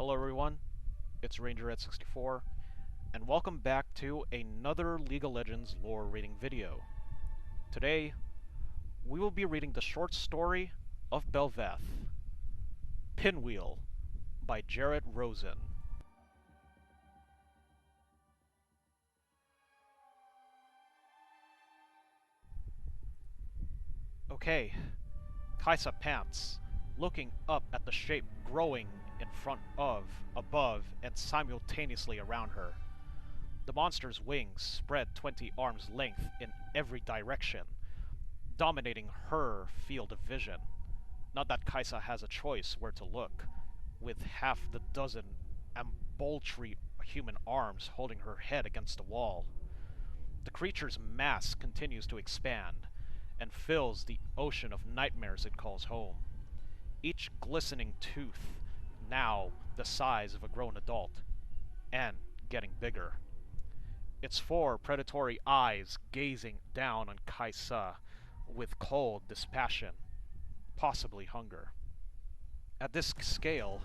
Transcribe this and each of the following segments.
Hello everyone, it's Ranger@64, and welcome back to another League of Legends lore reading video. Today, we will be reading the short story of Belveth, Pinwheel, by Rosen. Okay, Kaisa pants, looking up at the shape growing in front of, above, and simultaneously around her. The monster's wings spread 20 arms length in every direction, dominating her field of vision. Not that Kaisa has a choice where to look, with half the dozen amboltry human arms holding her head against the wall. The creature's mass continues to expand, and fills the ocean of nightmares it calls home. Each glistening tooth, now the size of a grown adult, and getting bigger. Its four predatory eyes gazing down on Kaisa with cold dispassion, possibly hunger. At this scale,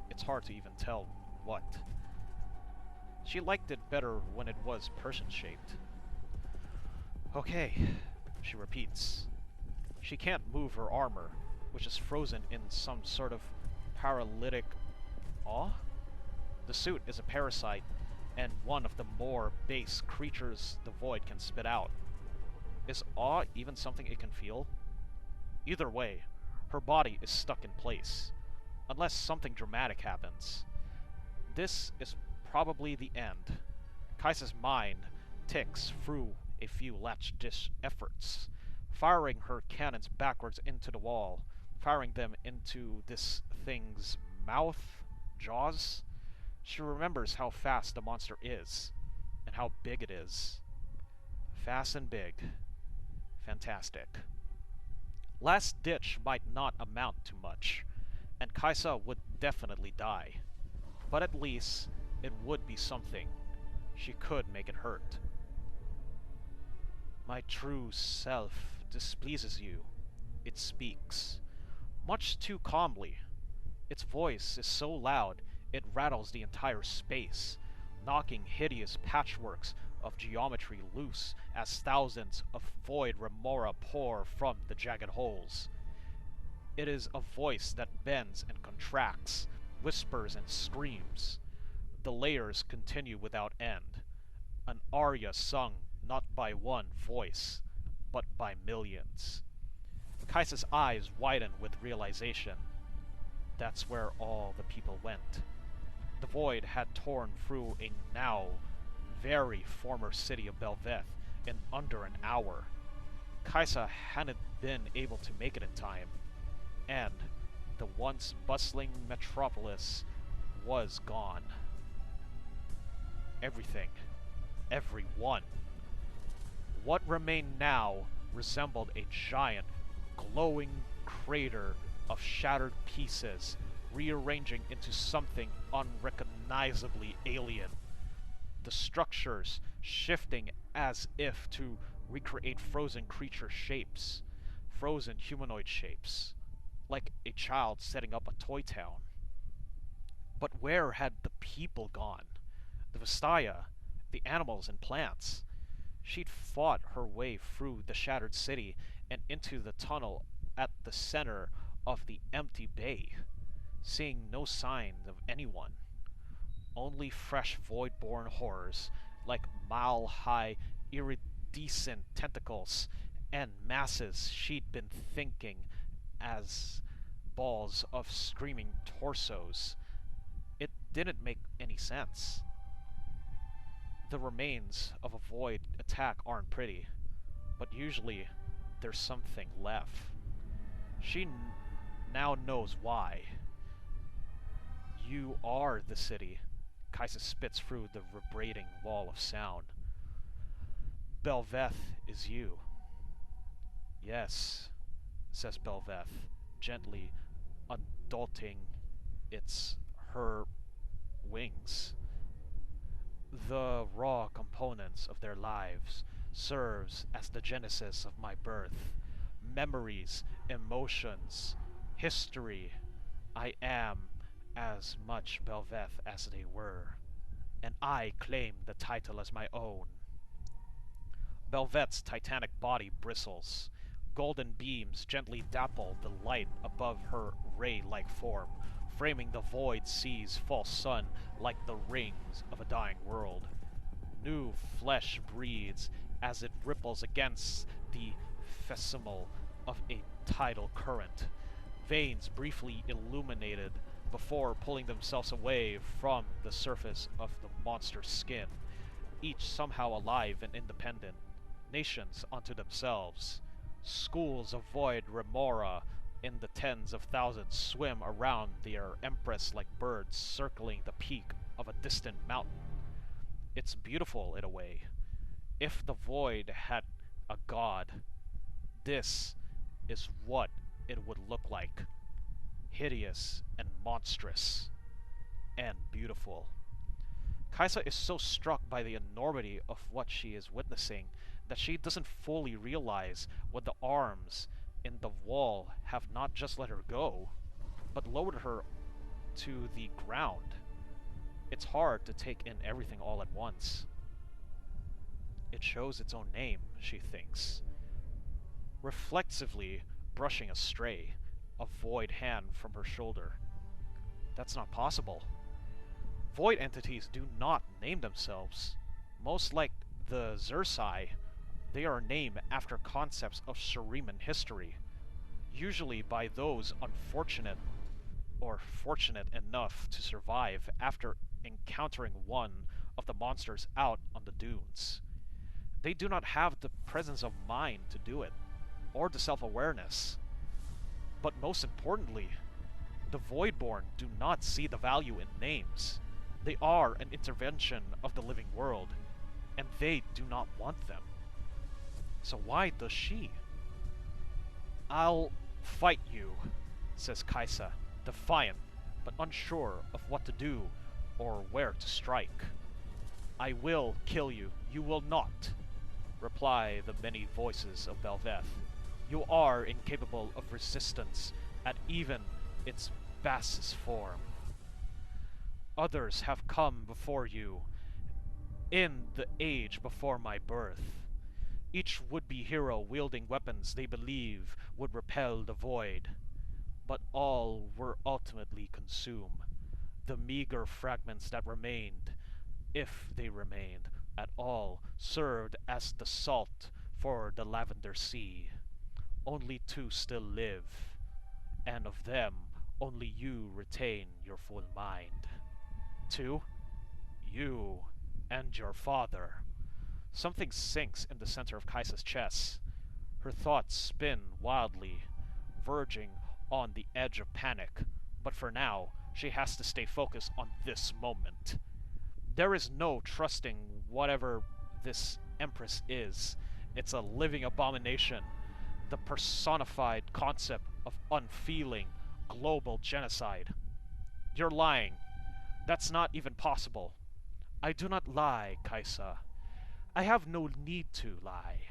it's hard to even tell what. She liked it better when it was person-shaped. Okay, she repeats. She can't move her armor, which is frozen in some sort of paralytic awe? The suit is a parasite, and one of the more base creatures the void can spit out. Is awe even something it can feel? Either way, her body is stuck in place, unless something dramatic happens. This is probably the end. Kaisa's mind ticks through a few latch-dish efforts, firing her cannons backwards into the wall, firing them into this thing's mouth, jaws. She remembers how fast the monster is, and how big it is. Fast and big. Fantastic. Last ditch might not amount to much, and Kaisa would definitely die. But at least, it would be something. She could make it hurt. My true self displeases you, it speaks. Much too calmly. Its voice is so loud, it rattles the entire space, knocking hideous patchworks of geometry loose as thousands of void remora pour from the jagged holes. It is a voice that bends and contracts, whispers and screams. The layers continue without end. An aria sung not by one voice, but by millions. Kaisa's eyes widen with realization. That's where all the people went. The void had torn through a now very former city of Belveth in under an hour. Kaisa hadn't been able to make it in time, and the once bustling metropolis was gone. Everything. Everyone. What remained now resembled a giant, glowing crater of shattered pieces, rearranging into something unrecognizably alien. The structures shifting as if to recreate frozen creature shapes, frozen humanoid shapes, like a child setting up a toy town. But where had the people gone? The Vistaya, the animals and plants? She'd fought her way through the shattered city and into the tunnel at the center of the empty bay, seeing no sign of anyone. Only fresh void-born horrors, like mile-high iridescent tentacles and masses she'd been thinking as balls of screaming torsos. It didn't make any sense. The remains of a void attack aren't pretty, but usually there's something left. She now knows why. You are the city. Kaisa spits through the vibrating wall of sound. Belveth is you. Yes, says Belveth, gently adulting her wings. The raw components of their lives serves as the genesis of my birth. Memories, emotions, history. I am as much Belveth as they were, and I claim the title as my own. Belveth's titanic body bristles. Golden beams gently dapple the light above her ray-like form, framing the void sea's false sun like the rings of a dying world. New flesh breathes as it ripples against the fessimal of a tidal current, veins briefly illuminated before pulling themselves away from the surface of the monster's skin, each somehow alive and independent, nations unto themselves. Schools of void remora in the tens of thousands swim around their Empress like birds circling the peak of a distant mountain. It's beautiful in a way. If the void had a god, this is what it would look like. Hideous and monstrous and beautiful. Kaisa is so struck by the enormity of what she is witnessing that she doesn't fully realize when the arms in the wall have not just let her go, but lowered her to the ground. It's hard to take in everything all at once. It shows its own name, she thinks, reflexively brushing a void hand from her shoulder. That's not possible. Void entities do not name themselves. Most like the Xersai, they are named after concepts of Shuriman history, usually by those unfortunate or fortunate enough to survive after encountering one of the monsters out on the dunes. They do not have the presence of mind to do it, or the self-awareness. But most importantly, the Voidborn do not see the value in names. They are an intervention of the living world, and they do not want them. So why does she? "I'll fight you," says Kaisa, defiant, but unsure of what to do or where to strike. "I will kill you. You will not," reply the many voices of Belveth. "You are incapable of resistance at even its basest form. Others have come before you, in the age before my birth. Each would-be hero wielding weapons they believe would repel the void. But all were ultimately consumed. The meager fragments that remained, if they remained at all, served as the salt for the Lavender Sea. Only two still live, and of them only you retain your full mind. Two? You and your father." Something sinks in the center of Kaisa's chest. Her thoughts spin wildly, verging on the edge of panic, but for now, she has to stay focused on this moment. There is no trusting whatever this Empress is. It's a living abomination, the personified concept of unfeeling, global genocide. "You're lying. That's not even possible." "I do not lie, Kaisa. I have no need to lie.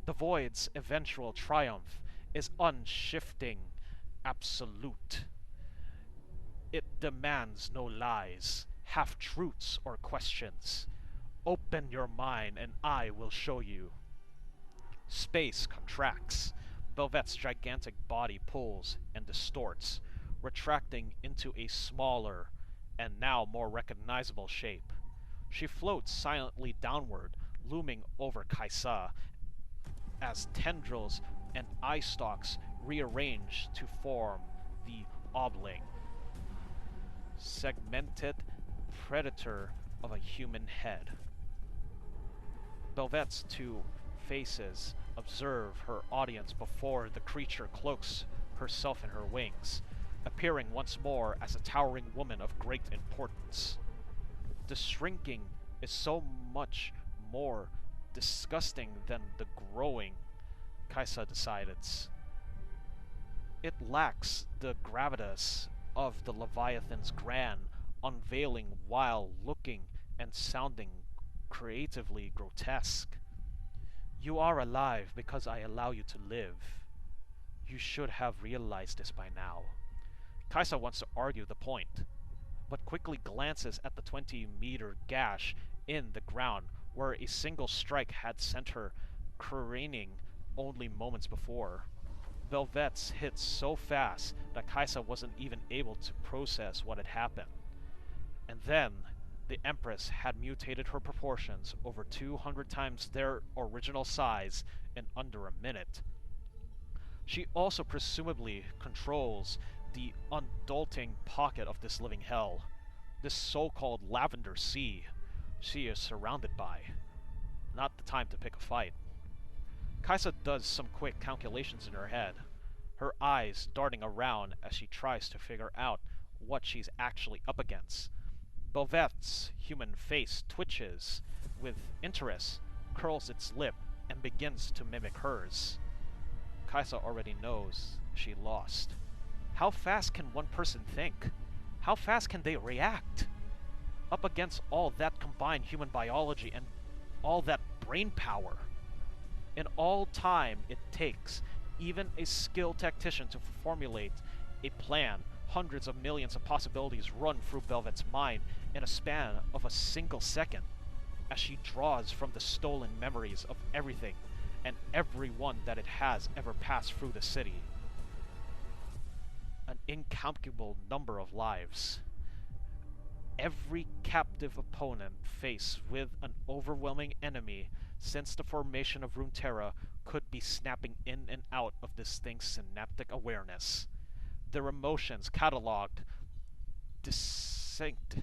The Void's eventual triumph is unshifting, absolute. It demands no lies, half-truths, or questions. Open your mind and I will show you." Space contracts. Belveth's gigantic body pulls and distorts, retracting into a smaller and now more recognizable shape. She floats silently downward, looming over Kaisa, as tendrils and eye stalks rearrange to form the oblong, segmented predator of a human head. Belveth's two faces observe her audience before the creature cloaks herself in her wings, appearing once more as a towering woman of great importance. The shrinking is so much more disgusting than the growing, Kaisa decides. It lacks the gravitas of the Leviathan's grand unveiling while looking and sounding creatively grotesque. "You are alive because I allow you to live. You should have realized this by now." Kaisa wants to argue the point, but quickly glances at the 20-meter gash in the ground where a single strike had sent her careening only moments before. Belveth's hit so fast that Kaisa wasn't even able to process what had happened. And then, the Empress had mutated her proportions over 200 times their original size in under a minute. She also presumably controls the undulting pocket of this living hell, this so-called Lavender Sea she is surrounded by. Not the time to pick a fight. Kaisa does some quick calculations in her head, her eyes darting around as she tries to figure out what she's actually up against. Belveth's human face twitches with interest, curls its lip, and begins to mimic hers. Kaisa already knows she lost. How fast can one person think? How fast can they react? Up against all that combined human biology and all that brain power. In all time it takes, even a skilled tactician to formulate a plan, hundreds of millions of possibilities run through Belveth's mind in a span of a single second, as she draws from the stolen memories of everything and everyone that it has ever passed through the city. An incalculable number of lives. Every captive opponent faced with an overwhelming enemy since the formation of Runeterra could be snapping in and out of this thing's synaptic awareness. Their emotions catalogued, distinct,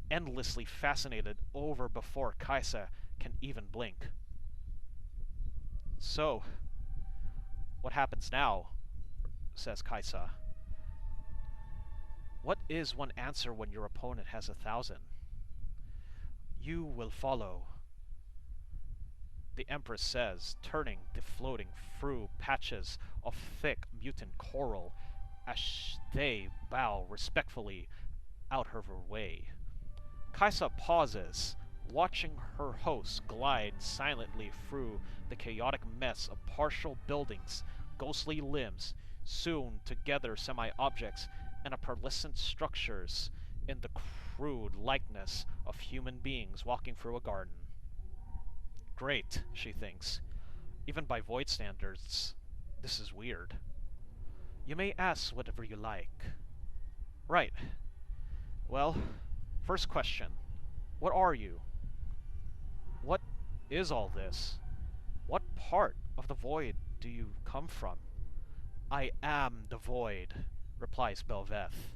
endlessly fascinated over before Kaisa can even blink. So, what happens now? Says Kaisa. What is one answer when your opponent has 1,000? You will follow, the Empress says, turning to floating through patches of thick mutant coral as they bow respectfully out of her way. Kaisa pauses, watching her host glide silently through the chaotic mess of partial buildings, ghostly limbs, sewn together semi-objects, and pearlescent structures in the crude likeness of human beings walking through a garden. Great, she thinks. Even by Void standards, this is weird. You may ask whatever you like. Right. Well, first question. What are you? What is all this? What part of the Void do you come from? I am the Void, replies Belveth.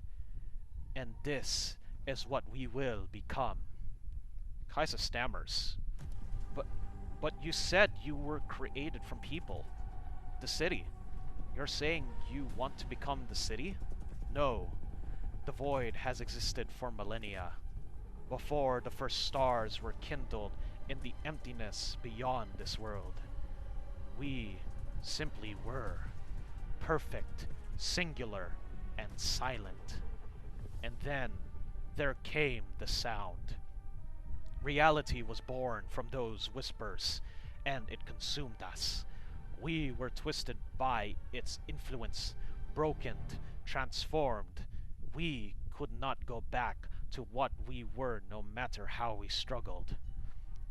And this is what we will become. Kaisa stammers. But you said you were created from people. The city. You're saying you want to become the city? No. The Void has existed for millennia. Before the first stars were kindled in the emptiness beyond this world. We simply were. Perfect, singular, and silent. And then there came the sound. Reality was born from those whispers, and it consumed us. We were twisted by its influence, broken, transformed. We could not go back to what we were no matter how we struggled.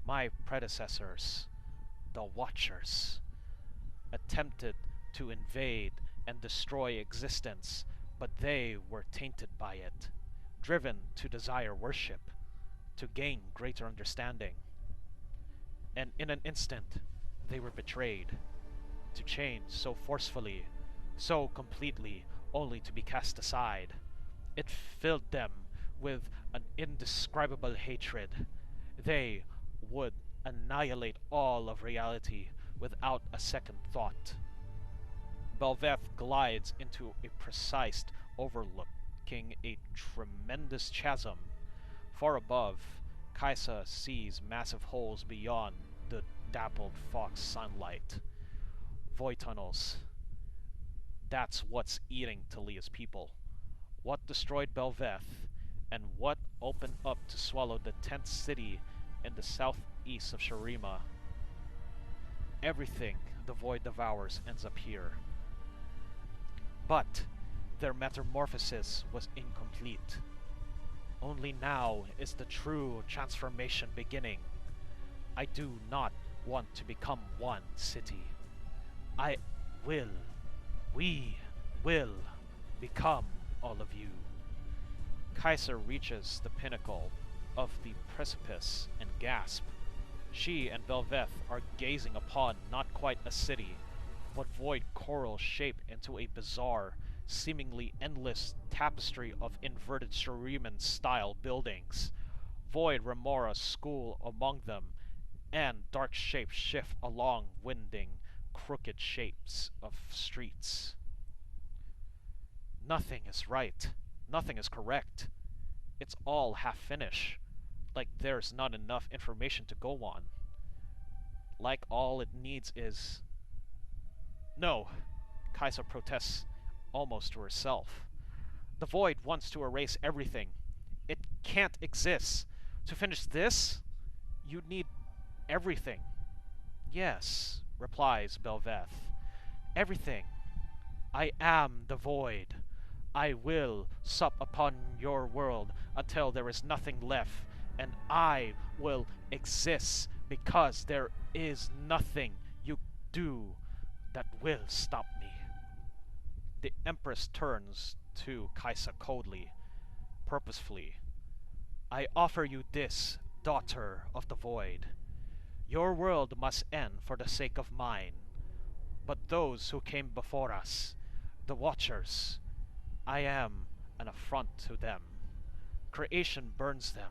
My predecessors, the Watchers, attempted to invade and destroy existence, but they were tainted by it, driven to desire worship, to gain greater understanding. And in an instant, they were betrayed, to change so forcefully, so completely, only to be cast aside. It filled them with an indescribable hatred. They would annihilate all of reality without a second thought. Belveth glides into a precise overlooking a tremendous chasm. Far above, Kaisa sees massive holes beyond the dappled fox sunlight. Void tunnels. That's what's eating Talia's people. What destroyed Belveth, and what opened up to swallow the 10th city in the southeast of Shurima. Everything the Void devours ends up here. But their metamorphosis was incomplete. Only now is the true transformation beginning. I do not want to become one city. I will, we will become all of you. Kaiser reaches the pinnacle of the precipice and gasp. She and Belveth are gazing upon not quite a city, but void coral shaped into a bizarre, seemingly endless tapestry of inverted Shuriman-style buildings. Void remora school among them, and dark shapes shift along winding, crooked shapes of streets. Nothing is right. Nothing is correct. It's all half-finished. Like there's not enough information to go on. Like all it needs is... No! Kaisa protests almost to herself. The void wants to erase everything. It can't exist. To finish this, you'd need everything. Yes, replies Belveth. Everything. I am the void. I will sup upon your world until there is nothing left, and I will exist because there is nothing you do that will stop me. The Empress turns to Kaisa coldly, purposefully. I offer you this, daughter of the void. Your world must end for the sake of mine. But those who came before us, the Watchers, I am an affront to them. Creation burns them,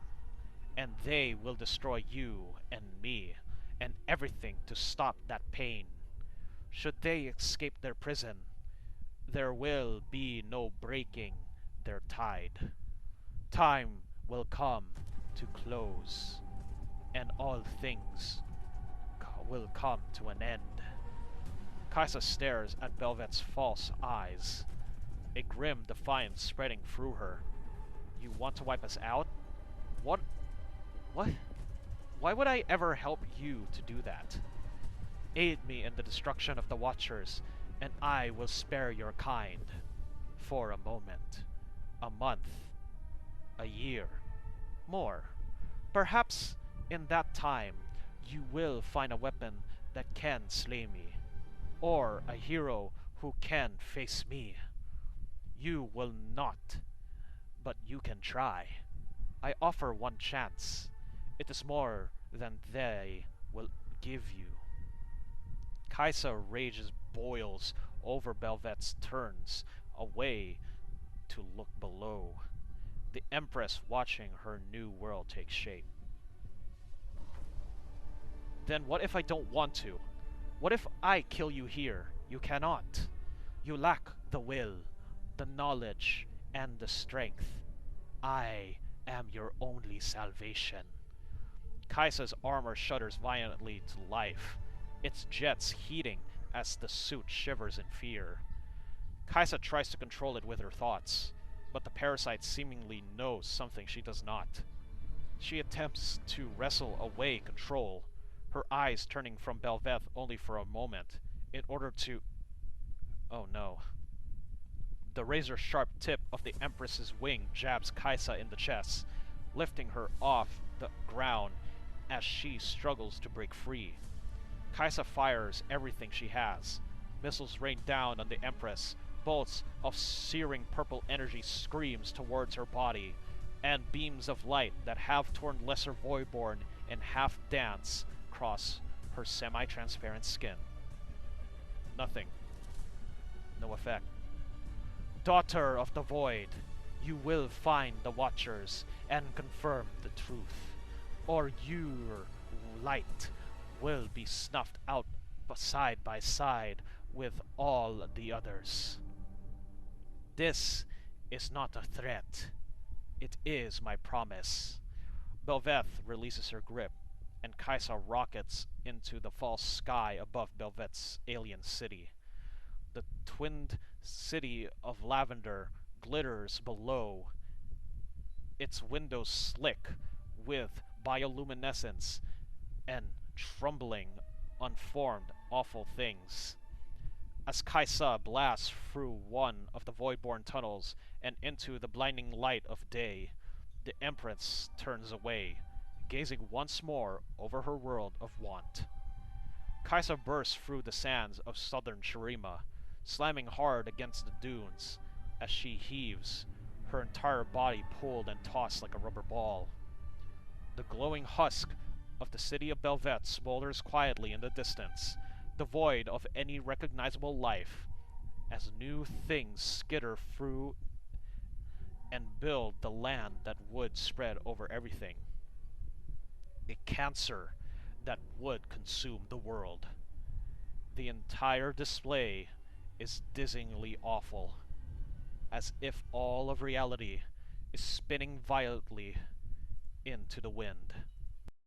and they will destroy you and me, and everything to stop that pain. Should they escape their prison, there will be no breaking their tide. Time will come to close, and all things will come to an end. Kaisa stares at Belveth's false eyes, a grim defiance spreading through her. You want to wipe us out? What? What? Why would I ever help you to do that? Aid me in the destruction of the Watchers, and I will spare your kind. For a moment, a month, a year, more. Perhaps in that time you will find a weapon that can slay me, or a hero who can face me. You will not, but you can try. I offer one chance. It is more than they will give you. Kaisa rages boils over Belveth's turns away to look below. The Empress watching her new world take shape. Then what if I don't want to? What if I kill you here? You cannot. You lack the will, the knowledge, and the strength. I am your only salvation. Kaisa's armor shudders violently to life, its jets heating as the suit shivers in fear. Kaisa tries to control it with her thoughts, but the parasite seemingly knows something she does not. She attempts to wrestle away control, her eyes turning from Belveth only for a moment, in order to... Oh no. The razor-sharp tip of the Empress's wing jabs Kaisa in the chest, lifting her off the ground as she struggles to break free. Kaisa fires everything she has. Missiles rain down on the Empress. Bolts of searing purple energy screams towards her body, and beams of light that half torn lesser Voidborn and half dance cross her semi-transparent skin. Nothing. No effect. Daughter of the Void, you will find the Watchers and confirm the truth, or your light will be snuffed out side by side with all the others. This is not a threat. It is my promise. Belveth releases her grip, and Kaisa rockets into the false sky above Belveth's alien city. The twinned city of lavender glitters below, its windows slick with bioluminescence and trembling, unformed, awful things. As Kaisa blasts through one of the Voidborn tunnels and into the blinding light of day, The Empress turns away, gazing once more over her world of want. Kaisa bursts through the sands of southern Shurima, slamming hard against the dunes as she heaves, her entire body pulled and tossed like a rubber ball. The glowing husk of the city of Belveth smolders quietly in the distance, devoid of any recognizable life, as new things skitter through and build the land that would spread over everything. A cancer that would consume the world. The entire display is dizzyingly awful, as if all of reality is spinning violently into the wind.